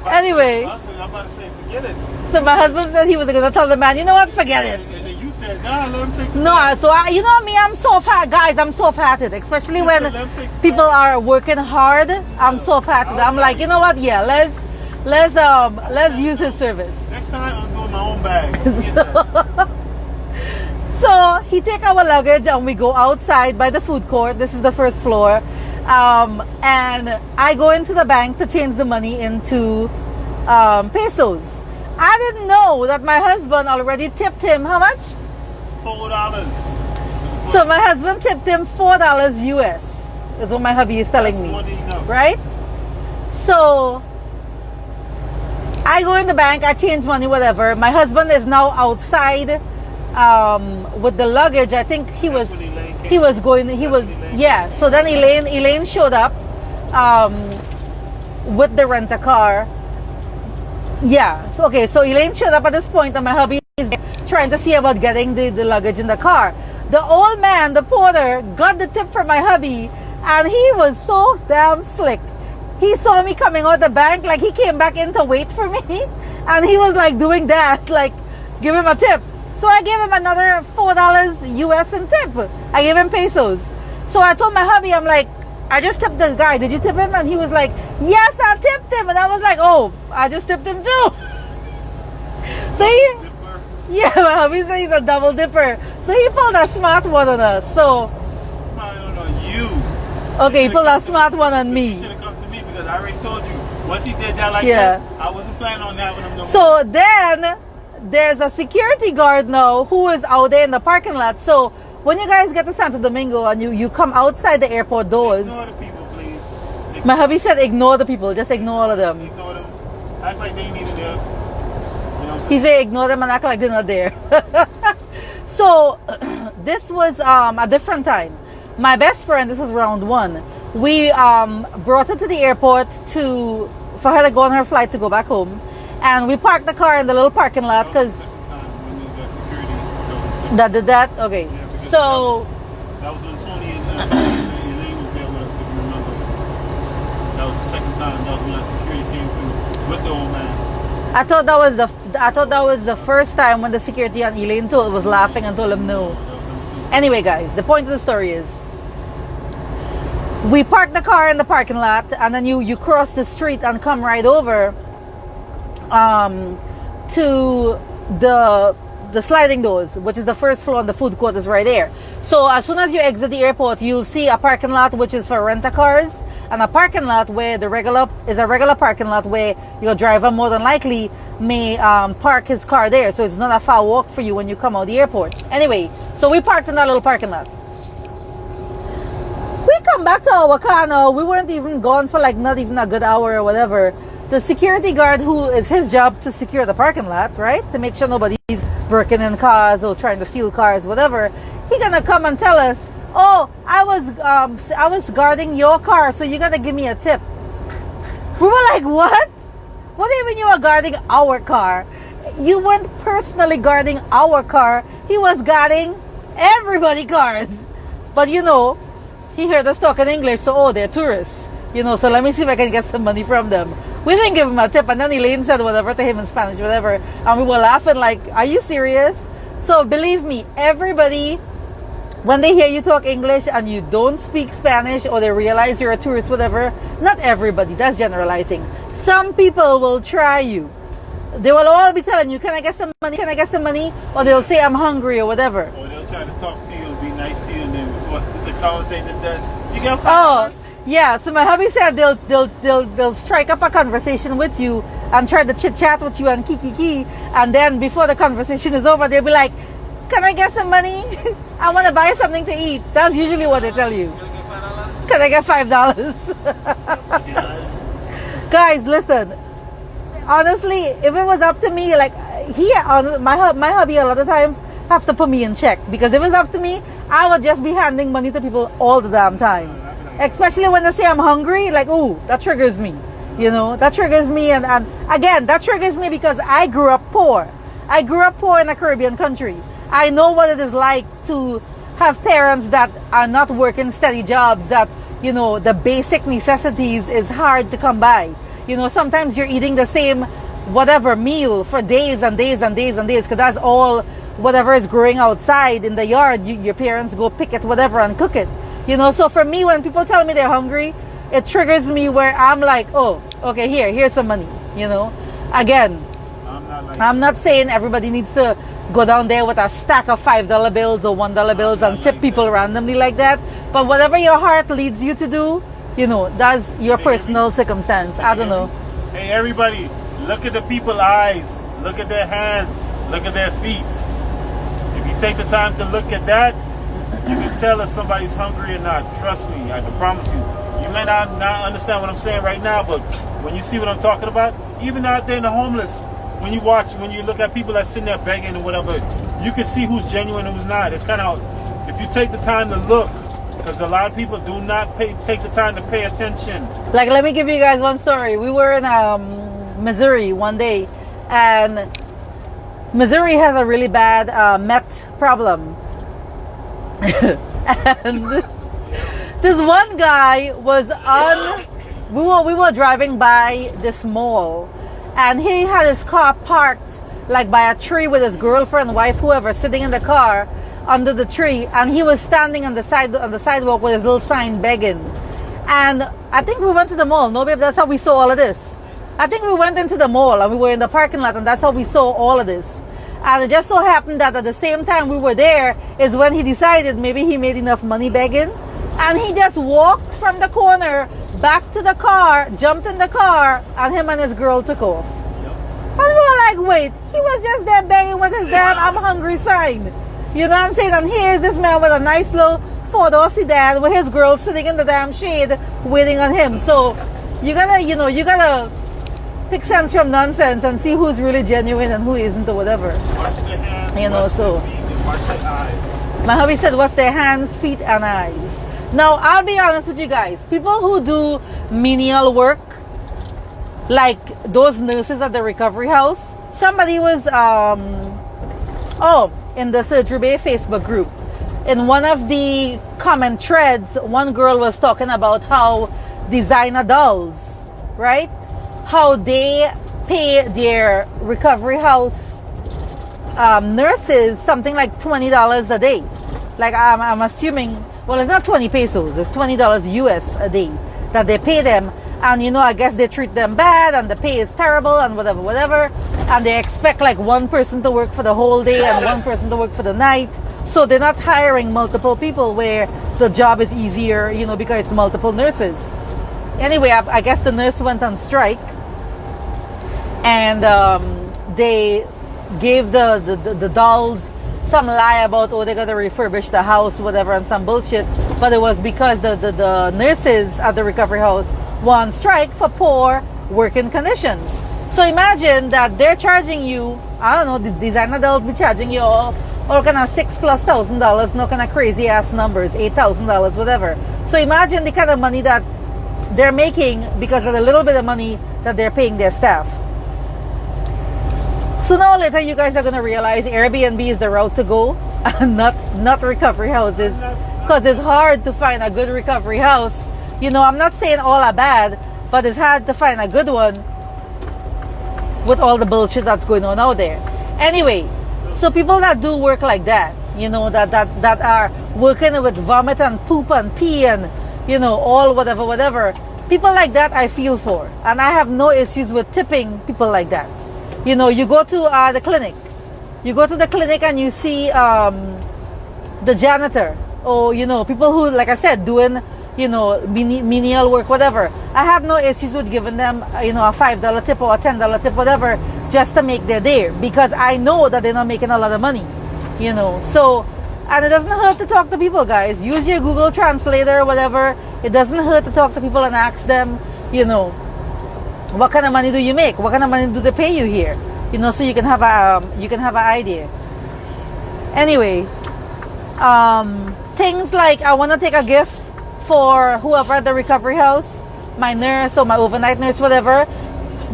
Anyway. I'm about to say, forget it. So my husband said he was going to tell the man, you know what, forget it. And then you said, nah, let him take the No, bag. so you know me, I'm soft-hearted. Guys, I'm soft-hearted, especially You when said let him take the people are working hard. I'm soft-hearted. I'm like, you know what, yeah, let's use his service. Next time, I'm doing my own bag. Forget that. So he take our luggage and we go outside by the food court. This is the first floor. And I go into the bank to change the money into pesos. I didn't know that my husband already tipped him how much? $4. So my husband tipped him $4 US. Is what my hubby is telling me. More than enough. Right? So I go in the bank, I change money, whatever. My husband is now outside with the luggage. I think he was That's when Elaine came. he was going he was yeah. So then Elaine showed up with the rent-a-car. Yeah. So okay, so Elaine showed up at this point and my hubby is trying to see about getting the luggage in the car. The old man, the porter, got the tip from my hubby and he was so damn slick. He saw me coming out the bank, like he came back in to wait for me and he was like doing that, like give him a tip. So I gave him another $4 US in tip. I gave him pesos. So I told my hubby, I'm like, I just tipped the guy. Did you tip him? And he was like, yes, I tipped him. And I was like, oh, I just tipped him too. So he, Dipper. yeah, my hubby said he's a double dipper. So he pulled a smart one on us. So, Smiling on you. okay, he pulled a smart one on You me. should have come to me because because I already told you. Once he did that like Yeah. that, I wasn't planning on having him no more. So then there's a security guard now who is out there in the parking lot. So when you guys get to Santo Domingo and you come outside the airport doors, Ignore the people, please. my hubby said ignore the people, just ignore all of them. Ignore them. Act like they ain't even there. You know what I'm He saying? said ignore them and act like they're not there. So this was a different time. My best friend, this was round one. We brought her to the airport for her to go on her flight to go back home. And we parked the car in the little parking lot That was because the second time when the security was the that did that? Okay. Yeah, because So that was when Tony and Elaine was there with us, if you remember. That was the second time. That was when the security came through with the old man. I thought that was the first time when the security on Elaine was laughing and told him no. That was number two. Anyway, guys, the point of the story is we parked the car in the parking lot and then you cross the street and come right over to the sliding doors, which is the first floor, and the food court is right there. So as soon as you exit the airport, you'll see a parking lot which is for rent-a-cars, and a parking lot where a regular parking lot where your driver more than likely may park his car there. So it's not a far walk for you when you come out the airport. Anyway, so we parked in that little parking lot. We come back to our car now. We weren't even gone for like not even a good hour or whatever. The security guard, who is his job to secure the parking lot, right? To make sure nobody's breaking in cars or trying to steal cars, whatever. He gonna come and tell us, oh, I was guarding your car, so you gotta give me a tip. We were like, what? What do you mean you were guarding our car? You weren't personally guarding our car. He was guarding everybody's cars. But you know, he heard us talking English, so oh, they're tourists. You know, so let me see if I can get some money from them. We didn't give him a tip, and then Elaine said whatever to him in Spanish, whatever, and we were laughing like, are you serious? So believe me, everybody, when they hear you talk English and you don't speak Spanish, or they realize you're a tourist, whatever, not everybody, that's generalizing. Some people will try you. They will all be telling you, can I get some money? Can I get some money? Or they'll say, I'm hungry or whatever. Or they'll try to talk to you and be nice to you, and then before the conversation done, you got Oh, $5. yeah. So my hubby said they'll strike up a conversation with you and try to chit chat with you and kiki, and then before the conversation is over, they'll be like, "Can I get some money? I want to buy something to eat." That's usually what they tell you. Can I get $5? Guys, listen. Honestly, if it was up to me, like my hubby a lot of times have to put me in check, because if it's up to me, I would just be handing money to people all the damn time. Especially when they say I'm hungry, like, ooh, that triggers me. You know, that triggers me. And again, that triggers me because I grew up poor. I grew up poor in a Caribbean country. I know what it is like to have parents that are not working steady jobs, that, you know, the basic necessities is hard to come by. You know, sometimes you're eating the same whatever meal for days and days and days and days, because that's all whatever is growing outside in the yard. Your parents go pick it, whatever, and cook it. You know, so for me, when people tell me they're hungry, it triggers me where I'm like, oh, okay, here's some money. You know, again, I'm not saying everybody needs to go down there with a stack of $5 bills or $1 bills and tip people randomly like that. But whatever your heart leads you to do, you know, that's your personal circumstance. I don't know. Hey, everybody, look at the people's eyes. Look at their hands. Look at their feet. If you take the time to look at that, you can tell if somebody's hungry or not. Trust me, I can promise you. You may not understand what I'm saying right now, but when you see what I'm talking about, even out there in the homeless, when you look at people that's sitting there begging or whatever, you can see who's genuine and who's not. It's kind of, if you take the time to look, because a lot of people do not take the time to pay attention. Like, let me give you guys one story. We were in Missouri one day, and Missouri has a really bad meth problem. And this one guy was we were driving by this mall, and he had his car parked like by a tree with his girlfriend, wife, whoever, sitting in the car under the tree, and he was standing on the sidewalk with his little sign begging. And I think we went to the mall. No, babe, that's how we saw all of this. I think we went into the mall and we were in the parking lot, and that's how we saw all of this. And it just so happened that at the same time we were there is when he decided maybe he made enough money begging, and he just walked from the corner back to the car, jumped in the car, and him and his girl took off. And we were like, wait, he was just there begging with his damn I'm hungry sign. You know what I'm saying? And here's this man with a nice little four-door sedan with his girl sitting in the damn shade waiting on him. So you gotta pick sense from nonsense and see who's really genuine and who isn't or whatever. Watch the hands, watch the feet, and watch the eyes. My hubby said, what's their hands, feet, and eyes? Now, I'll be honest with you guys. People who do menial work, like those nurses at the recovery house, somebody was, in the Surgery Bay Facebook group, in one of the comment threads, one girl was talking about how designer dolls, right? How they pay their recovery house nurses something like $20 a day. Like I'm assuming, well, it's not 20 pesos, it's $20 US a day that they pay them. And I guess they treat them bad and the pay is terrible and whatever. And they expect like one person to work for the whole day and one person to work for the night. So they're not hiring multiple people where the job is easier, because it's multiple nurses. Anyway, I guess the nurse went on strike. And they gave the dolls some lie about, they got to refurbish the house, whatever, and some bullshit. But it was because the nurses at the recovery house were on strike for poor working conditions. So imagine that they're charging you, I don't know, the designer dolls be charging you all kind of $6,000+, no kind of crazy ass numbers, $8,000, whatever. So imagine the kind of money that they're making because of the little bit of money that they're paying their staff. Sooner or later, you guys are going to realize Airbnb is the route to go, and not recovery houses, because it's hard to find a good recovery house. I'm not saying all are bad, but it's hard to find a good one with all the bullshit that's going on out there. Anyway, so people that do work like that, that are working with vomit and poop and pee and, all whatever, people like that I feel for. And I have no issues with tipping people like that. You go to the clinic. You go to the clinic and you see the janitor or, people who, like I said, doing, menial work, whatever. I have no issues with giving them, a $5 tip or a $10 tip, whatever, just to make their day, because I know that they're not making a lot of money, So, and it doesn't hurt to talk to people, guys. Use your Google Translator or whatever. It doesn't hurt to talk to people and ask them, what kind of money do you make? What kind of money do they pay you here? So you can have an idea. Anyway, things like I want to take a gift for whoever at the recovery house, my nurse or my overnight nurse, whatever.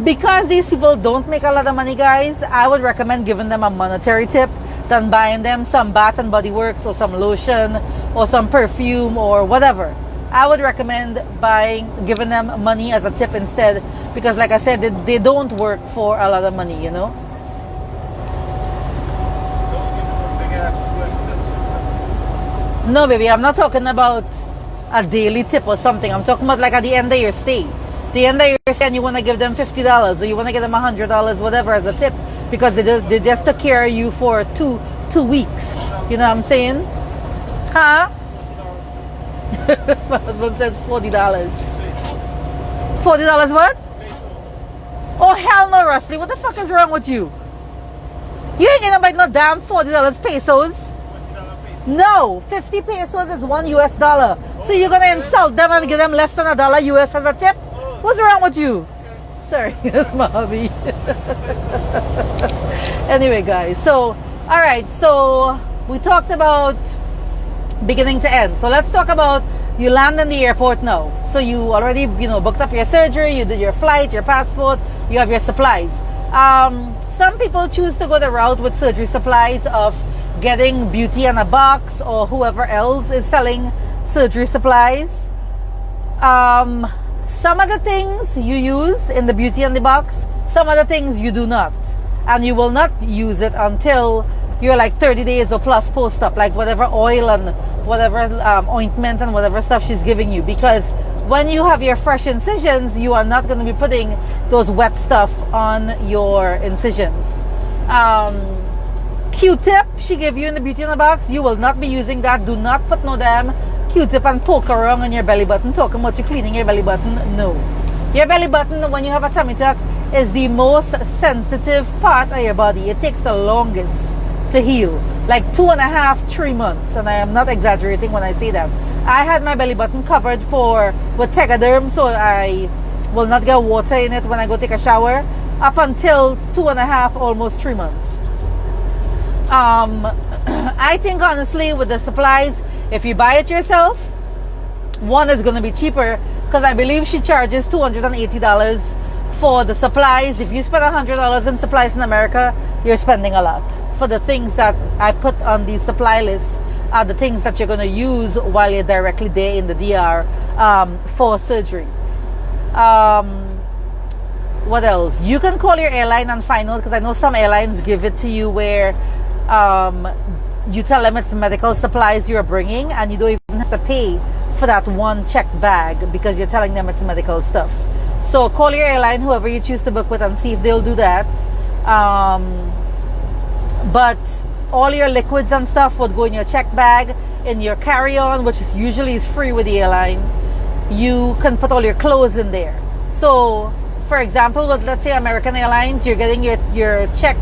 Because these people don't make a lot of money, guys, I would recommend giving them a monetary tip than buying them some Bath and Body Works or some lotion or some perfume or whatever. I would recommend giving them money as a tip instead, because like I said, they don't work for a lot of money, Don't give them a big ass US tip. No, baby, I'm not talking about a daily tip or something. I'm talking about like at the end of your stay. The end of your stay, and you want to give them $50 or you want to give them $100, whatever, as a tip, because they just took care of you for two weeks. You know what I'm saying? Huh? My husband said $40. $40 what? Oh, hell no, Rusty. What the fuck is wrong with you? You ain't gonna buy no damn $40 pesos. No, 50 pesos is $1 US. So you're gonna insult them and give them less than $1 US as a tip? What's wrong with you? Sorry, that's my hobby. Anyway, guys, so alright, so we talked about beginning to end. So let's talk about you land in the airport now. So you already, booked up your surgery, you did your flight, your passport, you have your supplies. Some people choose to go the route with surgery supplies of getting Beauty in a Box or whoever else is selling surgery supplies. Some of the things you use in the Beauty in the Box, some of the things you do not. And you will not use it until you're like 30 days or plus post-op, like whatever oil and whatever ointment and whatever stuff she's giving you. Because when you have your fresh incisions, you are not going to be putting those wet stuff on your incisions. Q-tip she gave you in the Beauty in the Box, you will not be using that. Do not put no damn Q-tip and poke around on your belly button, talking about you cleaning your belly button. No. Your belly button, when you have a tummy tuck, is the most sensitive part of your body. It takes the longest to heal. Like 2.5, 3 months. And I am not exaggerating when I say that. I had my belly button covered with Tegaderm, so I will not get water in it when I go take a shower, up until 2.5, almost 3 months. I think honestly with the supplies, if you buy it yourself, one is going to be cheaper, because I believe she charges $280 for the supplies. If you spend $100 in supplies in America, you're spending a lot. For the things that I put on the supply list are the things that you're going to use while you're directly there in the DR for surgery. What else? You can call your airline and find out, because I know some airlines give it to you where you tell them it's medical supplies you're bringing, and you don't even have to pay for that one checked bag because you're telling them it's medical stuff. So call your airline, whoever you choose to book with, and see if they'll do that. But all your liquids and stuff would go in your check bag, in your carry-on, which is usually free with the airline. You can put all your clothes in there. So, for example, with, let's say, American Airlines, you're getting your checked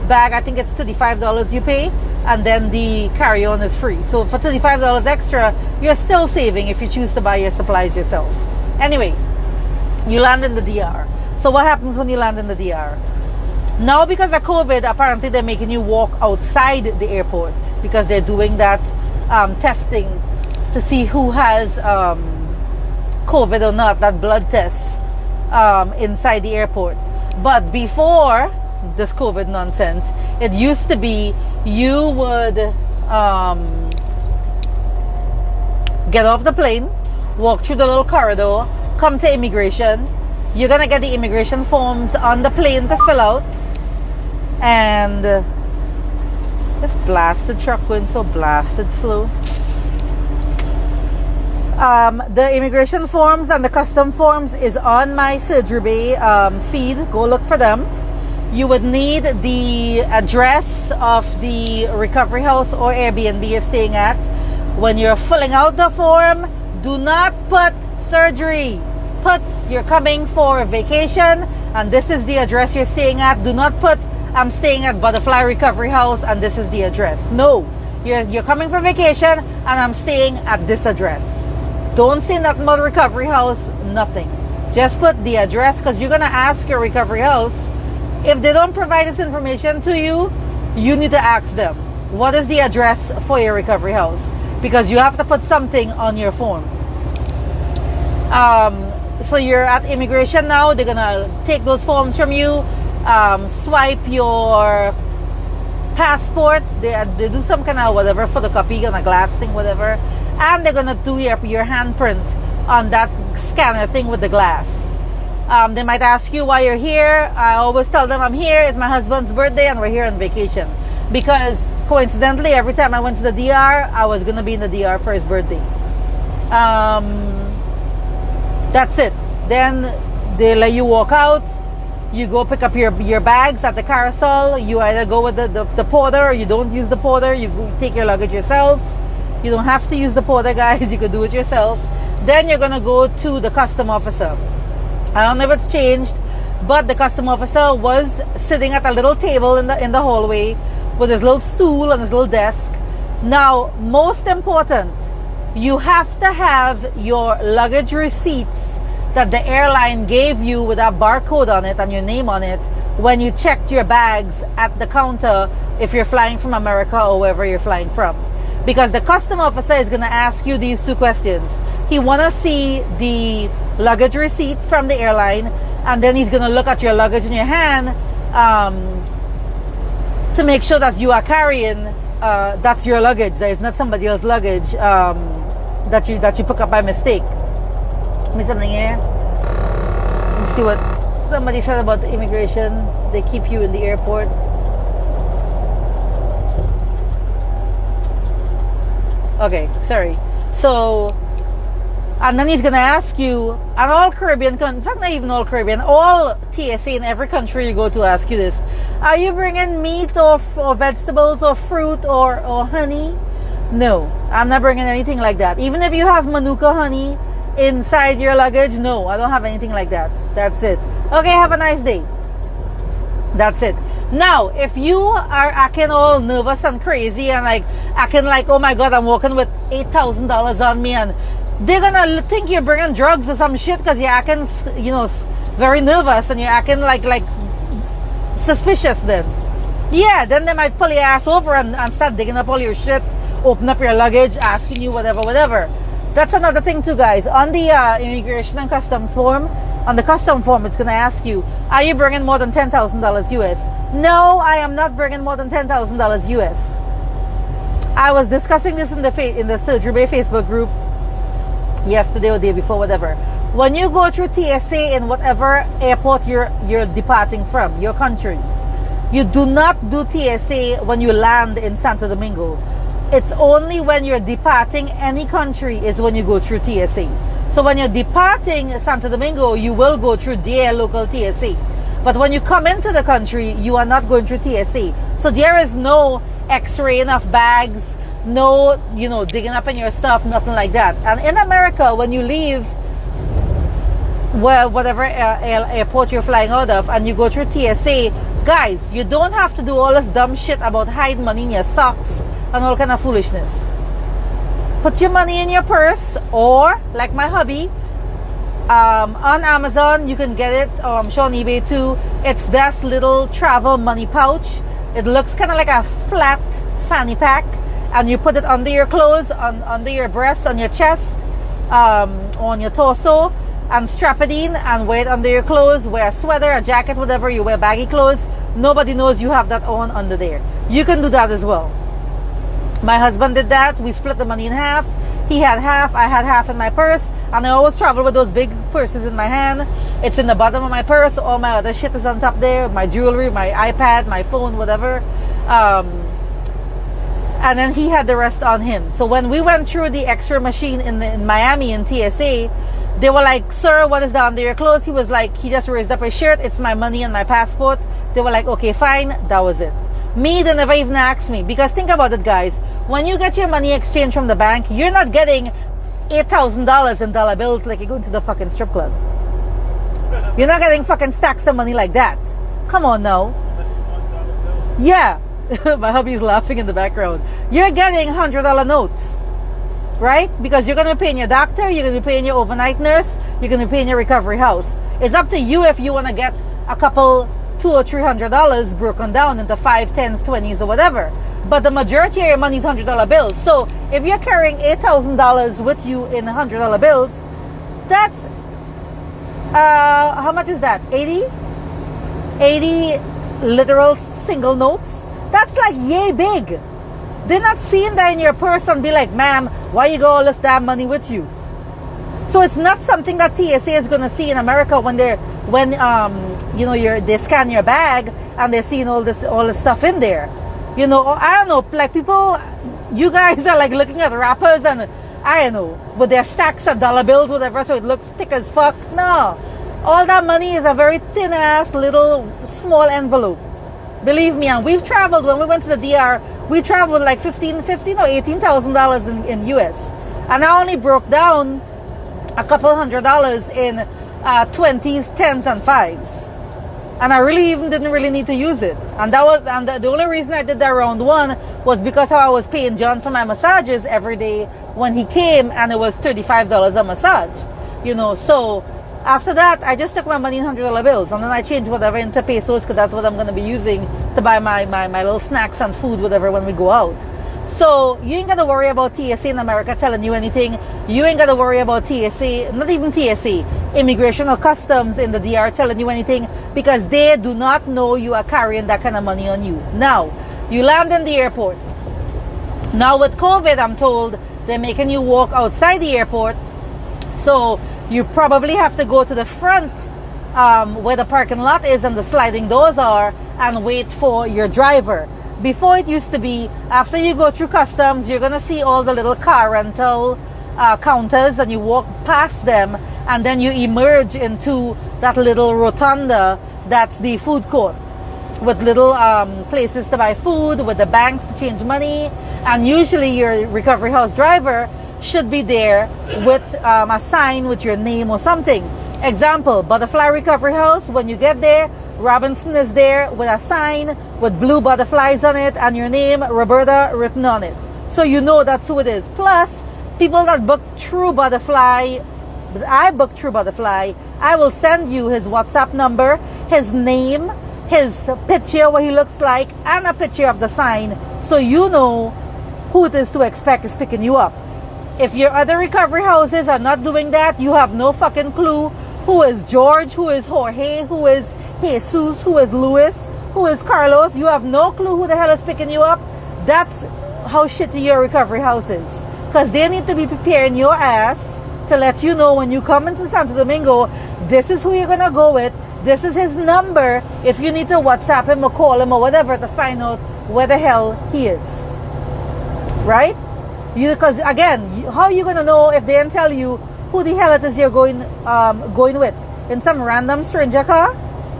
bag. I think it's $35 you pay, and then the carry-on is free. So for $35 extra, you're still saving if you choose to buy your supplies yourself. Anyway, you land in the DR. So what happens when you land in the DR? Now, because of COVID, apparently they're making you walk outside the airport, because they're doing that testing to see who has COVID or not, that blood test inside the airport. But before this COVID nonsense, it used to be you would get off the plane, walk through the little corridor, come to immigration. You're gonna get the immigration forms on the plane to fill out, and this blasted truck going so blasted slow. The immigration forms and the custom forms is on my Surgery Bay feed. Go look for them. You would need the address of the recovery house or Airbnb you're staying at. When you're filling out the form, do not put surgery. Put you're coming for vacation and this is the address you're staying at. Do not put I'm staying at Butterfly Recovery House and this is the address. No, you're coming for vacation and I'm staying at this address. Don't say nothing about recovery house, nothing. Just put the address, because you're gonna ask your recovery house. If they don't provide this information to you, you need to ask them, what is the address for your recovery house? Because you have to put something on your form. So you're at immigration now. They're gonna take those forms from you, swipe your passport. They do some kind of whatever photocopy on a glass thing, whatever, and they're gonna do your handprint on that scanner thing with the glass. They might ask you why you're here. I always tell them I'm here. It's my husband's birthday and we're here on vacation. Because coincidentally, every time I went to the DR, I was gonna be in the DR for his birthday. That's it. Then they let you walk out. You go pick up your bags at the carousel. You either go with the porter or you don't use the porter. You take your luggage yourself. You don't have to use the porter, guys. You could do it yourself. Then you're gonna go to the custom officer. I don't know if it's changed, but the custom officer was sitting at a little table in the hallway with his little stool and his little desk. Now, most important, you have to have your luggage receipts that the airline gave you with a barcode on it and your name on it when you checked your bags at the counter if you're flying from America or wherever you're flying from. Because the custom officer is going to ask you these two questions. He want to see the luggage receipt from the airline, and then he's going to look at your luggage in your hand to make sure that you are carrying that's your luggage. That is not somebody else's luggage that you pick up by mistake. Give me something here. Let me see what somebody said about the immigration. They keep you in the airport. Okay, sorry. So, and then he's going to ask you, and all Caribbean, in fact, not even all Caribbean, all TSA in every country you go to ask you this. Are you bringing meat or vegetables or fruit or honey? No, I'm not bringing anything like that. Even if you have Manuka honey inside your luggage, no, I don't have anything like that. That's it. Okay, have a nice day. That's it. Now, if you are acting all nervous and crazy and like acting like, oh my God, I'm walking with $8,000 on me, and they're gonna think you're bringing drugs or some shit because you're acting, you know, very nervous and you're acting like suspicious. Then, yeah, then they might pull your ass over and start digging up all your shit, open up your luggage, asking you whatever. That's another thing too, guys. On the immigration and customs form, on the custom form, it's going to ask you, are you bringing more than $10,000 US? No, I am not bringing more than $10,000 US. I was discussing this in the Surgery Bay Facebook group yesterday or day before, whatever. When you go through TSA in whatever airport you're departing from, your country, you do not do TSA when you land in Santo Domingo. It's only when you're departing any country is when you go through TSA. So when you're departing Santo Domingo, you will go through their local TSA. But when you come into the country, you are not going through TSA. So there is no x-raying of bags, no, you know, digging up in your stuff, nothing like that. And in America, when you leave whatever airport you're flying out of and you go through TSA, guys, you don't have to do all this dumb shit about hide money in your socks and all kind of foolishness. Put your money in your purse, or like my hubby, on Amazon you can get it, or I'm sure on eBay too. It's this little travel money pouch. It looks kind of like a flat fanny pack, and you put it under your clothes, under your breast, on your chest, on your torso, and strap it in and wear it under your clothes. Wear a sweater, a jacket, whatever. You wear baggy clothes, nobody knows you have that on under there. You can do that as well. My husband did that. We split the money in half. He had half, I had half in my purse, and I always travel with those big purses in my hand. It's in the bottom of my purse. All my other shit is on top there, my jewelry, my iPad, my phone, whatever. And then he had the rest on him. So when we went through the X-ray machine in Miami in TSA, they were like, sir, what is that under your clothes? He was like, he just raised up his shirt. It's my money and my passport. They were like, okay, fine. That was it. Me, they never even asked me. Because think about it, guys. When you get your money exchanged from the bank, you're not getting $8,000 in dollar bills like you're going to the fucking strip club. You're not getting fucking stacks of money like that. Come on now. Yeah. My hubby's laughing in the background. You're getting $100 notes. Right? Because you're going to be paying your doctor, you're going to be paying your overnight nurse, you're going to be paying your recovery house. It's up to you if you want to get a couple $200 or $300 broken down into 5, 10s, 20s or whatever. But the majority of your money is $100 bills. So if you're carrying $8,000 with you in $100 bills, that's how much is that? 80 literal single notes. That's like yay big. They're not seeing that in your purse and be like, ma'am, why you got all this damn money with you? So it's not something that TSA is going to see in America when they scan your bag and they're seeing all this stuff in there. You know, I don't know, like people, you guys are like looking at rappers and I don't know, with their stacks of dollar bills, whatever, so it looks thick as fuck. No, all that money is a very thin ass little small envelope. Believe me, and we've traveled, when we went to the DR, we traveled like $15 or $18,000 in US. And I only broke down a couple $100 in 20s, 10s, and 5s. And I really didn't really need to use it. And the only reason I did that round one was because how I was paying John for my massages every day when he came, and it was $35 a massage. You know, so after that, I just took my money in $100 bills, and then I changed whatever into pesos, because that's what I'm going to be using to buy my little snacks and food, whatever, when we go out. So you ain't got to worry about TSA in America telling you anything. You ain't got to worry about TSA, not even TSA, Immigration or Customs in the DR telling you anything, because they do not know you are carrying that kind of money on you. Now, you land in the airport. Now with COVID, I'm told they're making you walk outside the airport. So you probably have to go to the front where the parking lot is and the sliding doors are and wait for your driver. Before it used to be, after you go through customs, you're going to see all the little car rental counters, and you walk past them, and then you emerge into that little rotunda that's the food court, with little places to buy food, with the banks to change money, And usually your recovery house driver should be there with a sign with your name or something. Example, Butterfly Recovery House. When you get there, Robinson is there with a sign with blue butterflies on it and your name, Roberta, written on it. So you know that's who it is. Plus, people that book through Butterfly, I book through Butterfly, I will send you his WhatsApp number, his name, his picture, what he looks like, and a picture of the sign, so you know who it is to expect is picking you up. If your other recovery houses are not doing that, you have no fucking clue who is George, who is Jorge, who is Jesus, who is Luis, who is Carlos. You have no clue who the hell is picking you up. That's how shitty your recovery house is. Because they need to be preparing your ass to let you know when you come into Santo Domingo, this is who you're going to go with. This is his number if you need to WhatsApp him or call him or whatever to find out where the hell he is. Right? Because again, how are you going to know if they didn't tell you who the hell it is you're going with? In some random stranger car?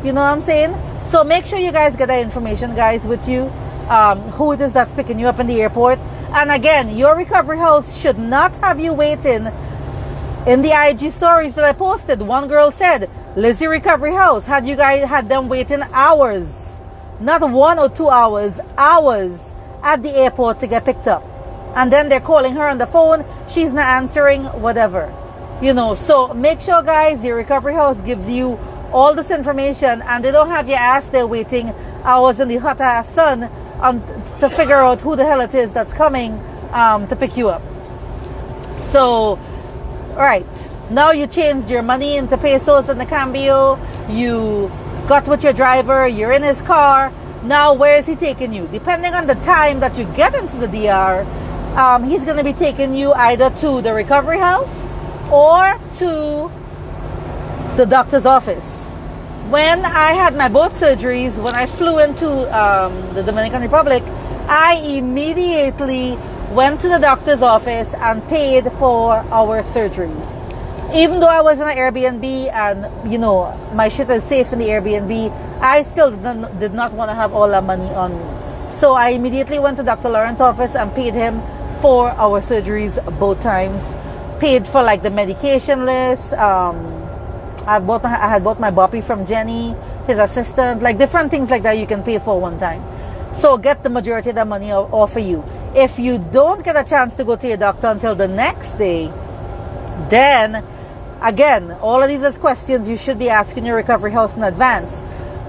You know what I'm saying? So make sure you guys get that information, guys, with you. Who it is that's picking you up in the airport. And again, your recovery house should not have you waiting. In the IG stories that I posted, one girl said, Lizzie Recovery House had you guys had them waiting hours. Not 1 or 2 hours, hours at the airport to get picked up. And then they're calling her on the phone, she's not answering, whatever. You know, so make sure, guys, your recovery house gives you all this information and they don't have your ass there waiting hours in the hot ass sun to figure out who the hell it is that's coming to pick you up. So, right, now you changed your money into pesos in the cambio, you got with your driver, you're in his car. Now where is he taking you? Depending on the time that you get into the DR, he's going to be taking you either to the recovery house or to the doctor's office. When I had my both surgeries, when I flew into the Dominican Republic, I immediately went to the doctor's office and paid for our surgeries. Even though I was in an Airbnb and, you know, my shit is safe in the Airbnb, I still did not want to have all that money on me. So I immediately went to Dr. Lawrence's office and paid him for our surgeries both times. Paid for like the medication list. I had bought my boppy from Jenny, his assistant, like different things like that you can pay for one time. So get the majority of the money off for you. If you don't get a chance to go to your doctor until the next day, then again, all of these are questions you should be asking your recovery house in advance.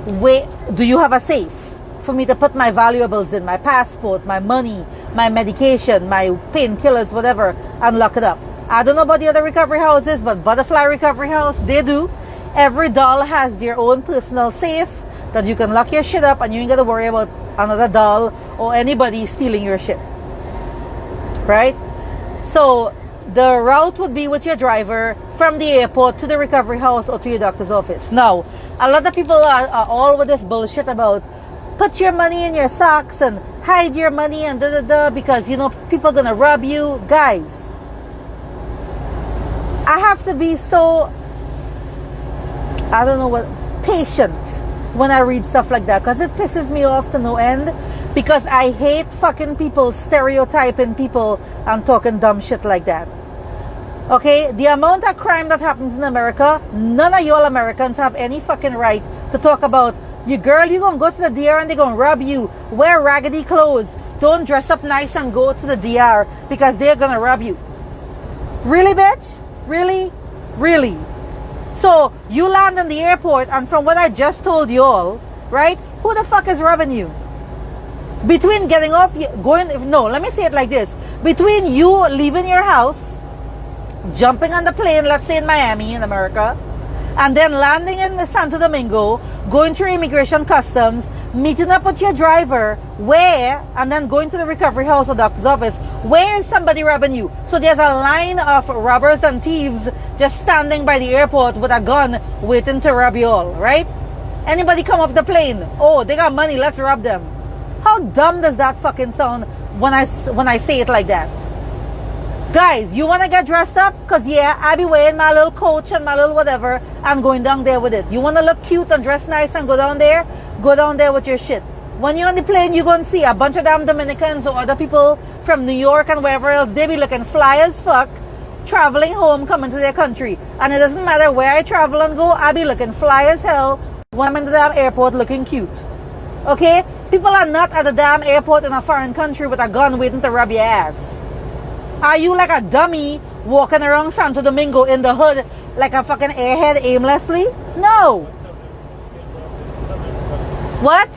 Wait, do you have a safe for me to put my valuables in, my passport, my money, my medication, my painkillers, whatever, and lock it up? I don't know about the other recovery houses, but Butterfly Recovery House, they do. Every doll has their own personal safe that you can lock your shit up and you ain't got to worry about another doll or anybody stealing your shit. Right? So the route would be with your driver from the airport to the recovery house or to your doctor's office. Now, a lot of people are all with this bullshit about put your money in your socks and hide your money and because, you know, people are going to rob you. Guys, I have to be so, I don't know what, patient when I read stuff like that because it pisses me off to no end because I hate fucking people stereotyping people and talking dumb shit like that. Okay, the amount of crime that happens in America, none of y'all Americans have any fucking right to talk about, you girl, you gonna go to the DR and they gonna rob you. Wear raggedy clothes. Don't dress up nice and go to the DR because they're gonna rob you. Really, bitch? Really? Really? So you land in the airport and from what I just told you all, right? Who the fuck is robbing you? Between getting off, let me say it like this. Between you leaving your house, jumping on the plane, let's say in Miami, in America, and then landing in the Santo Domingo, going through immigration customs, meeting up with your driver, and then going to the recovery house or doctor's office, where is somebody robbing you? So there's a line of robbers and thieves just standing by the airport with a gun waiting to rob you all, right? Anybody come off the plane, oh, they got money, let's rob them. How dumb does that fucking sound when I say it like that? Guys, you want to get dressed up? Because, yeah, I be wearing my little coach and my little whatever and going down there with it. You want to look cute and dress nice and go down there? Go down there with your shit. When you're on the plane, you're going to see a bunch of damn Dominicans or other people from New York and wherever else. They be looking fly as fuck, traveling home, coming to their country. And it doesn't matter where I travel and go, I be looking fly as hell when I'm in the damn airport looking cute. Okay? People are not at the damn airport in a foreign country with a gun waiting to rub your ass. Are you like a dummy walking around Santo Domingo in the hood like a fucking airhead aimlessly? No. What?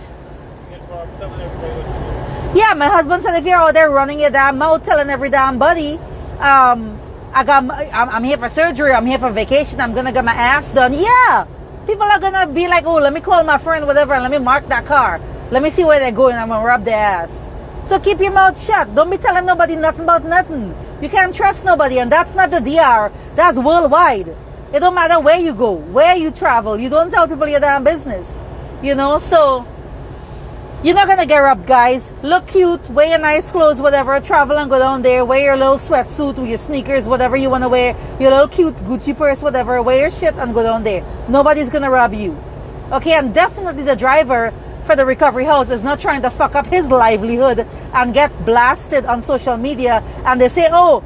Yeah, my husband said if you're out there running your damn mouth telling every damn buddy, I'm here for surgery, I'm here for vacation, I'm gonna get my ass done. Yeah. People are gonna be like, oh, let me call my friend, whatever, and let me mark that car. Let me see where they're going, I'm gonna rub their ass. So keep your mouth shut. Don't be telling nobody nothing about nothing. You can't trust nobody, and that's not the DR. That's worldwide. It don't matter where you go, where you travel. You don't tell people your damn business. You know, so you're not gonna get robbed, guys. Look cute, wear your nice clothes, whatever. Travel and go down there. Wear your little sweatsuit with your sneakers, whatever you wanna wear. Your little cute Gucci purse, whatever. Wear your shit and go down there. Nobody's gonna rob you. Okay, and definitely the driver for the recovery house is not trying to fuck up his livelihood and get blasted on social media. And they say, oh,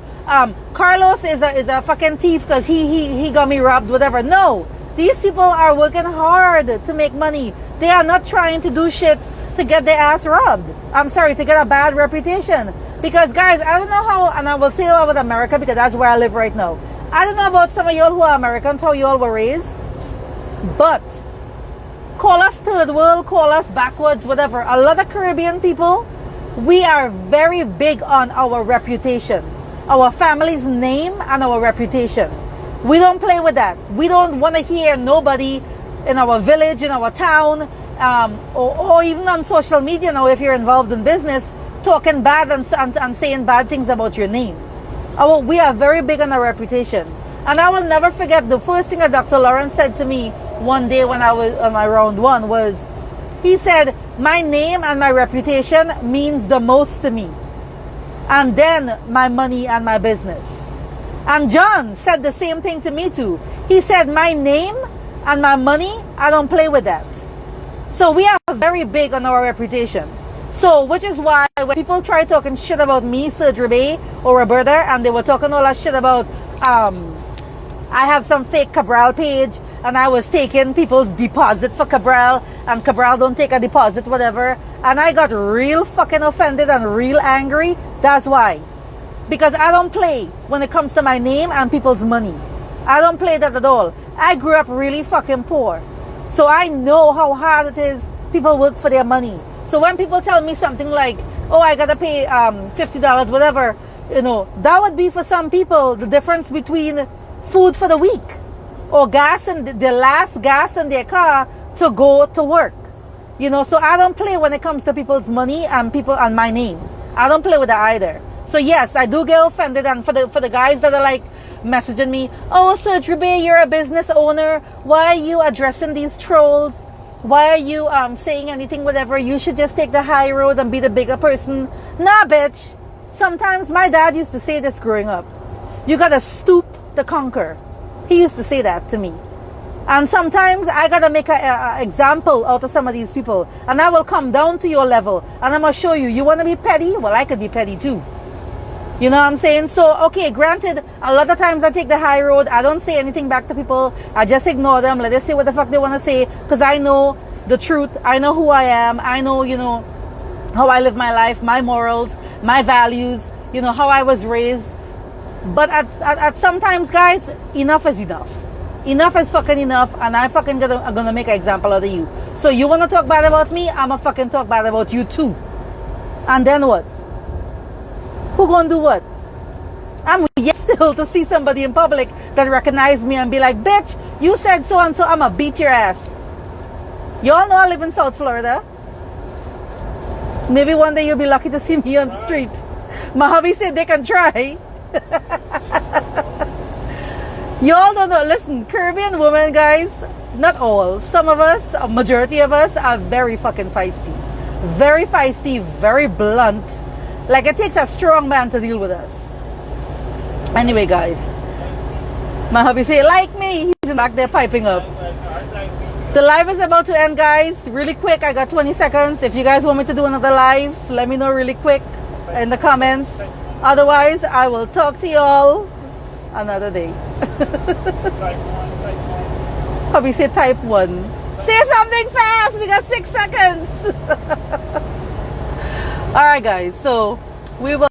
Carlos is a fucking thief because he got me robbed, whatever. No, these people are working hard to make money. They are not trying to do shit to get their ass robbed. I'm sorry, to get a bad reputation. Because guys, I don't know how, and I will say about America because that's where I live right now. I don't know about some of y'all who are Americans, how y'all were raised, but call us third world, call us backwards, whatever. A lot of Caribbean people, we are very big on our reputation, our family's name and our reputation. We don't play with that. We don't want to hear nobody in our village, in our town, or even on social media now, if you're involved in business, talking bad and saying bad things about your name. We are very big on our reputation. And I will never forget the first thing that Dr. Lawrence said to me one day when I was on my round one was, he said, my name and my reputation means the most to me. And then my money and my business. And John said the same thing to me too. He said, my name and my money, I don't play with that. So we are very big on our reputation. So, which is why when people try talking shit about me, Surgery Bay or Roberta, and they were talking all that shit about, I have some fake Cabral page and I was taking people's deposit for Cabral and Cabral don't take a deposit, whatever. And I got real fucking offended and real angry. That's why. Because I don't play when it comes to my name and people's money. I don't play that at all. I grew up really fucking poor. So I know how hard it is. People work for their money. So when people tell me something like, oh, I gotta pay $50, whatever, you know, that would be for some people the difference between food for the week or gas and the last gas in their car to go to work. You know, so I don't play when it comes to people's money and people and my name. I don't play with that either. So yes, I do get offended, and for the guys that are like messaging me, oh, Surgery Bay, you're a business owner. Why are you addressing these trolls? Why are you saying anything, whatever? You should just take the high road and be the bigger person. Nah, bitch. Sometimes my dad used to say this growing up. You gotta stoop to conquer. He used to say that to me. And sometimes I gotta make an example out of some of these people. And I will come down to your level. And I'm gonna show you, you wanna be petty? Well, I could be petty too. You know what I'm saying? So, okay, granted, a lot of times I take the high road. I don't say anything back to people. I just ignore them. Let them say what the fuck they want to say. Because I know the truth. I know who I am. I know, you know, how I live my life, my morals, my values, you know, how I was raised. But at sometimes, guys, enough is enough. Enough is fucking enough. And I'm fucking gonna make an example out of you. So you want to talk bad about me? I'm gonna fucking talk bad about you too. And then what? Who gonna do what? I'm yet still to see somebody in public that recognize me and be like, bitch, you said so and so, I'm gonna beat your ass. Y'all know I live in South Florida. Maybe one day you'll be lucky to see me on the street. My hubby said they can try. Y'all don't know. Listen, Caribbean women, guys, not all, some of us, a majority of us are very fucking feisty. Very feisty, very blunt. Like, it takes a strong man to deal with us. Anyway, guys, my hubby say, like me, he's back there piping up. I like beating The live is about to end, guys. Really quick, I got 20 seconds. If you guys want me to do another live, let me know really quick in the comments. Otherwise, I will talk to y'all another day. Type 1. Probably say type 1. Say something fast. We got 6 seconds. All right, guys. So we will.